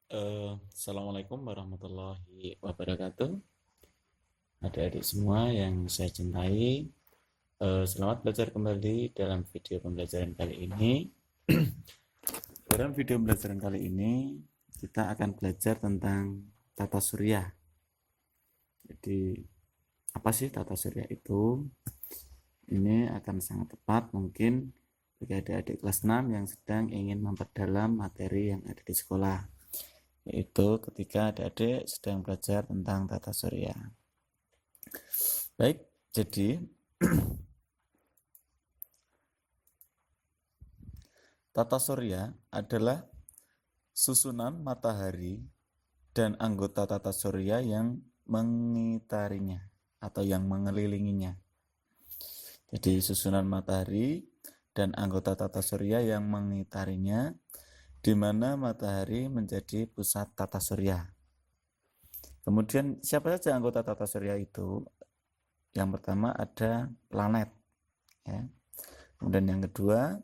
Assalamualaikum warahmatullahi wabarakatuh. Adik-adik semua yang saya cintai, selamat belajar kembali dalam video pembelajaran kali ini. Dalam video pembelajaran kali ini, kita akan belajar tentang tata surya. Jadi, apa sih tata surya itu? Ini akan sangat tepat mungkin bagi adik-adik kelas 6 yang sedang ingin memperdalam materi yang ada di sekolah, yaitu ketika adik-adik sedang belajar tentang tata surya. Baik, jadi tata surya adalah susunan matahari dan anggota tata surya yang mengitarinya atau yang mengelilinginya. Jadi susunan matahari dan anggota tata surya yang mengitarinya, di mana matahari menjadi pusat tata surya. Kemudian siapa saja anggota tata surya itu? Yang pertama ada planet, ya. Kemudian yang kedua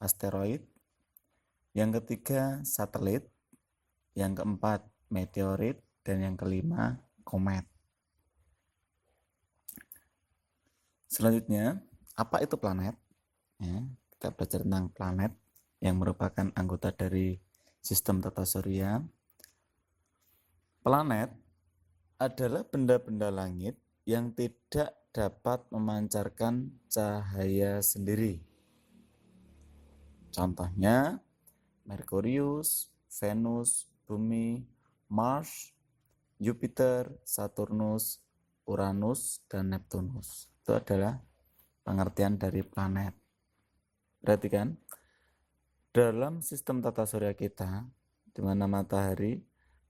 asteroid, yang ketiga satelit, yang keempat meteorit, dan yang kelima komet. Selanjutnya, apa itu planet? Ya, kita belajar tentang planet yang merupakan anggota dari sistem tata surya. Planet adalah benda-benda langit yang tidak dapat memancarkan cahaya sendiri. Contohnya Merkurius, Venus, Bumi, Mars, Jupiter, Saturnus, Uranus, dan Neptunus. Itu adalah pengertian dari planet. Perhatikan, dalam sistem tata surya kita, di mana matahari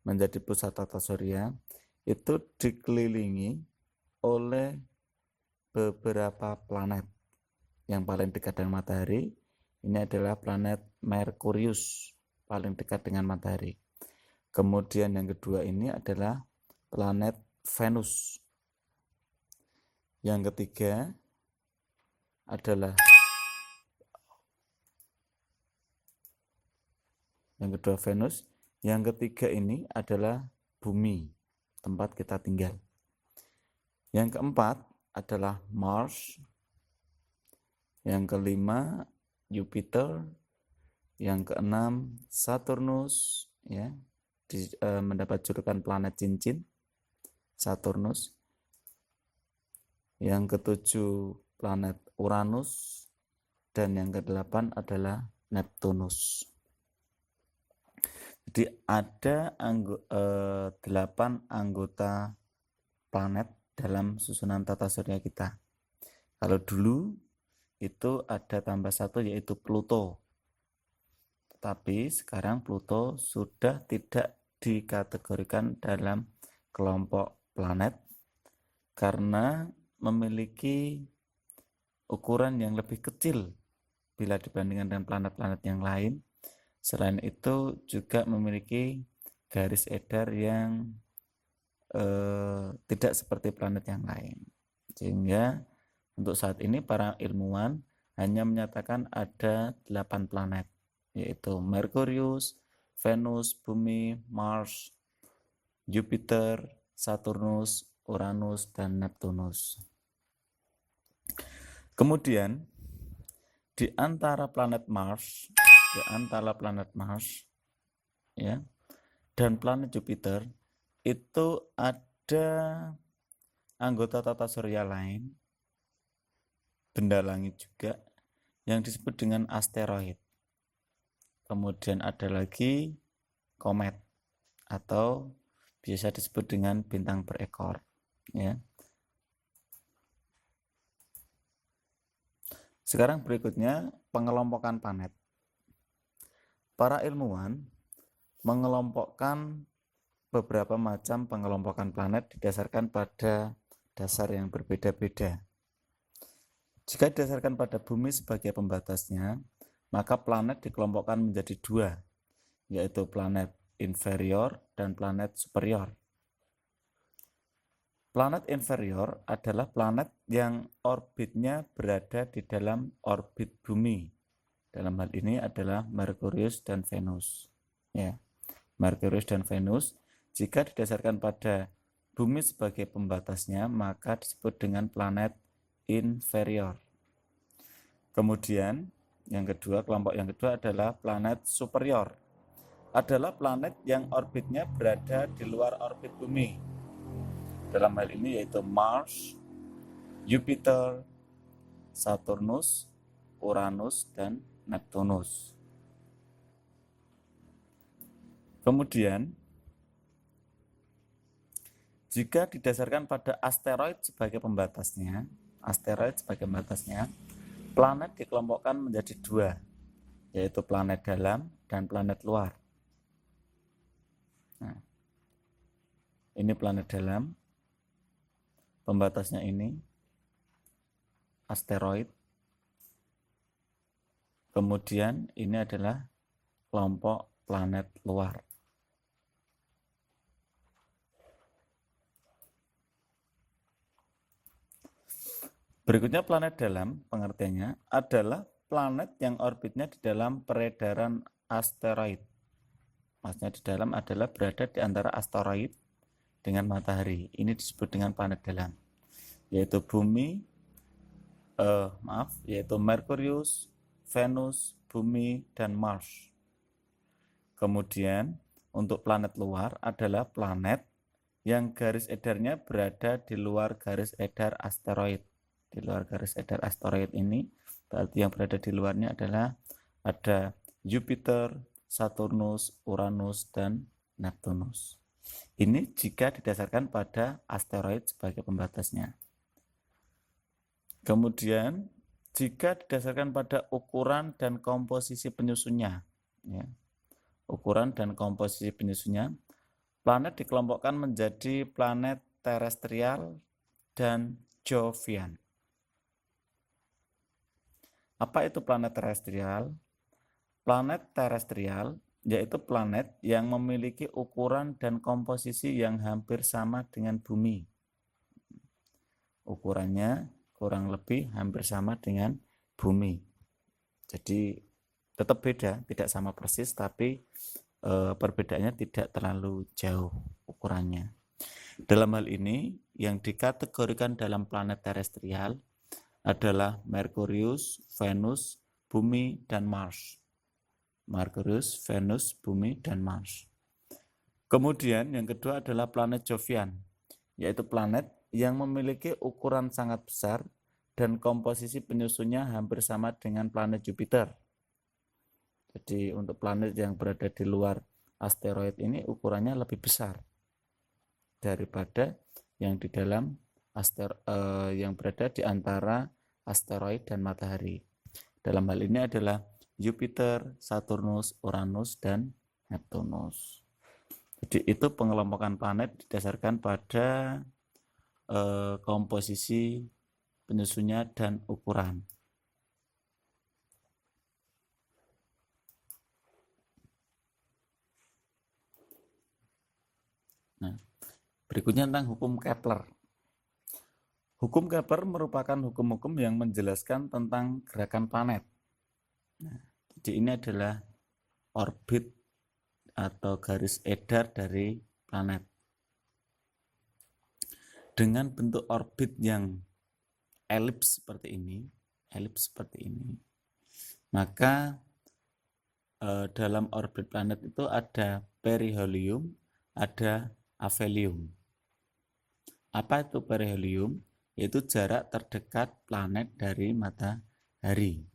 menjadi pusat tata surya, itu dikelilingi oleh beberapa planet. Yang paling dekat dengan matahari, ini adalah planet Merkurius, paling dekat dengan matahari. Kemudian yang kedua ini adalah planet Venus. Yang ketiga adalah Venus. Yang ketiga ini adalah Bumi, tempat kita tinggal. Yang keempat adalah Mars. Yang kelima Jupiter. Yang keenam Saturnus, ya, mendapat julukan planet cincin, Saturnus. Yang ketujuh planet Uranus, dan yang kedelapan adalah Neptunus. Jadi ada 8 anggota planet dalam susunan tata surya kita. Kalau dulu itu ada tambah 1 yaitu Pluto. Tetapi sekarang Pluto sudah tidak dikategorikan dalam kelompok planet karena memiliki ukuran yang lebih kecil bila dibandingkan dengan planet-planet yang lain. Selain itu juga memiliki garis edar yang tidak seperti planet yang lain. Sehingga untuk saat ini para ilmuwan hanya menyatakan ada 8 planet, yaitu Merkurius, Venus, Bumi, Mars, Jupiter, Saturnus, Uranus, dan Neptunus. Kemudian di antara planet Mars ya, dan planet Jupiter itu ada anggota tata surya lain, benda langit juga, yang disebut dengan asteroid. Kemudian ada lagi komet atau biasa disebut dengan bintang berekor, ya. Sekarang berikutnya pengelompokan planet. Para ilmuwan mengelompokkan beberapa macam pengelompokan planet didasarkan pada dasar yang berbeda-beda. Jika didasarkan pada bumi sebagai pembatasnya, maka planet dikelompokkan menjadi 2, yaitu planet inferior dan planet superior. Planet inferior adalah planet yang orbitnya berada di dalam orbit bumi. Dalam hal ini adalah Merkurius dan Venus. Ya. Merkurius dan Venus. Jika didasarkan pada bumi sebagai pembatasnya, maka disebut dengan planet inferior. Kemudian kelompok yang kedua adalah planet superior. Adalah planet yang orbitnya berada di luar orbit bumi. Dalam hal ini yaitu Mars, Jupiter, Saturnus, Uranus, dan Neptunus. Kemudian, jika didasarkan pada asteroid sebagai pembatasnya, planet dikelompokkan menjadi dua, yaitu planet dalam dan planet luar. Nah, ini planet dalam, pembatasnya ini asteroid. Kemudian ini adalah kelompok planet luar. Berikutnya planet dalam, pengertiannya adalah planet yang orbitnya di dalam peredaran asteroid. Maksudnya di dalam adalah berada di antara asteroid dengan matahari. Ini disebut dengan planet dalam, yaitu yaitu Merkurius, Venus, Bumi, dan Mars. Kemudian untuk planet luar adalah planet yang garis edarnya berada di luar garis edar asteroid. Di luar garis edar asteroid ini berarti yang berada di luarnya adalah ada Jupiter, Saturnus, Uranus, dan Neptunus. Ini jika didasarkan pada asteroid sebagai pembatasnya. Kemudian jika didasarkan pada ukuran dan komposisi penyusunnya, planet dikelompokkan menjadi planet terestrial dan Jovian. Apa itu planet terestrial? Planet terestrial yaitu planet yang memiliki ukuran dan komposisi yang hampir sama dengan bumi. Ukurannya kurang lebih hampir sama dengan bumi. Jadi tetap beda, tidak sama persis, tapi perbedaannya tidak terlalu jauh ukurannya. Dalam hal ini, yang dikategorikan dalam planet terestrial adalah Merkurius, Venus, Bumi, dan Mars. Merkurius, Venus, Bumi, dan Mars. Kemudian yang kedua adalah planet Jovian, yaitu planet yang memiliki ukuran sangat besar dan komposisi penyusunnya hampir sama dengan planet Jupiter. Jadi untuk planet yang berada di luar asteroid ini ukurannya lebih besar daripada yang di dalam yang berada di antara asteroid dan matahari. Dalam hal ini adalah Jupiter, Saturnus, Uranus, dan Neptunus. Jadi itu pengelompokan planet didasarkan pada komposisi penyusunnya dan ukuran. Nah, berikutnya tentang hukum Kepler. Hukum Kepler merupakan hukum-hukum yang menjelaskan tentang gerakan planet. Nah, jadi ini adalah orbit atau garis edar dari planet. Dengan bentuk orbit yang elips seperti ini, maka dalam orbit planet itu ada perihelium, ada aphelium. Apa itu perihelium? Yaitu jarak terdekat planet dari matahari.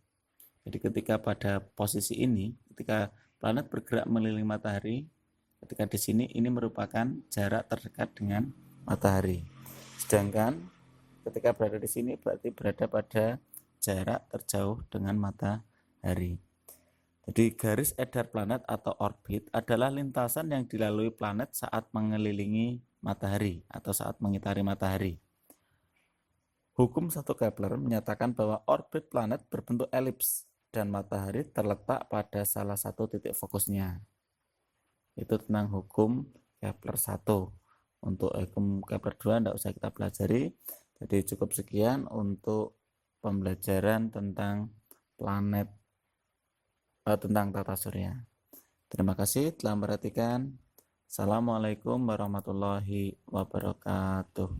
Jadi ketika pada posisi ini, ketika planet bergerak mengelilingi matahari, ketika di sini ini merupakan jarak terdekat dengan matahari. Sedangkan ketika berada di sini berarti berada pada jarak terjauh dengan matahari. Jadi garis edar planet atau orbit adalah lintasan yang dilalui planet saat mengelilingi matahari atau saat mengitari matahari. Hukum 1 Kepler menyatakan bahwa orbit planet berbentuk elips dan matahari terletak pada salah satu titik fokusnya. Itu tentang hukum Kepler 1. Untuk hukum Kepler 2 tidak usah kita pelajari. Jadi cukup sekian untuk pembelajaran tentang planet, tentang tata surya. Terima kasih telah memperhatikan. Assalamualaikum warahmatullahi wabarakatuh.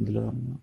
Belum.